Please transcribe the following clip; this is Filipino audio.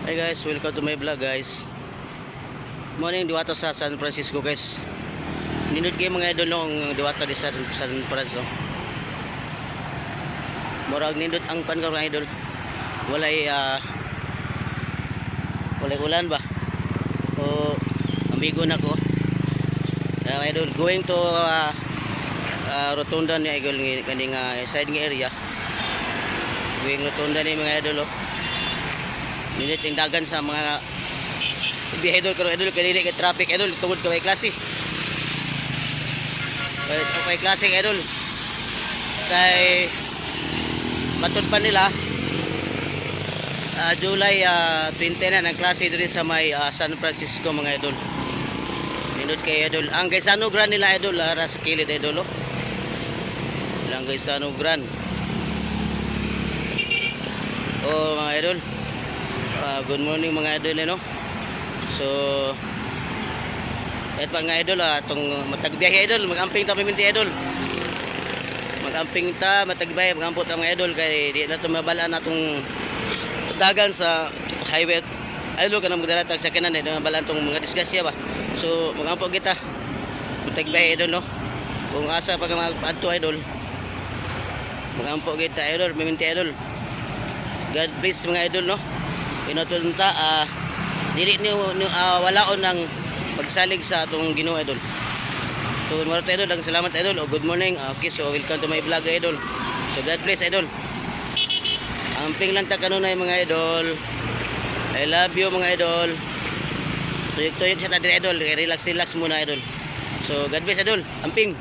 Hi guys, welcome to my vlog guys. Morning diwata sa San Francisco guys. Nindot kayo mga idol ng diwata di sa San Francisco. Murag nindot ang kan mga idol. Walay ulan ba? O ambigo na ko. Idol going to rotunda ni idol kaning side ng area. Going rotunda ni mga idol. Nindot yung dagan sa mga biya idol karon idol kanina kay traffic idol tungod ka may klase. May klase idol. Kay matod pa nila July 20 na ng klase dito sa may San Francisco mga idol. Nindot kay idol. Ang Gaisano Grand nila idol ara sa kilid idol oh. Ang Gaisano Grand. Oh mga idol. Good morning mga idol no. So et pa nga idol atong matagbiyahe idol, magamping ta piminti idol. Magamping ta matagbiyahe, magampot ta mga idol kay di na to mabalaan atong dagan sa highway. Idol kanang magdalatag sa kanan na mabalaan tong mga disgrasya ba. So magampot kita. Matagbiyahe idol no. Kung asa pag magpadto idol. Magampot kita idol, piminti idol. God bless mga idol no. Pinatunta dili ni walaon ng pagsalig sa atong Ginoo idol. So maraming idol, ang salamat idol. Good morning. Okay, so welcome to my vlog idol. So God bless idol. Amping lang ta kanunay mga idol. I love you mga idol. Tuyok-tuyok sa ta idol. Relax muna idol. So God bless idol. Amping.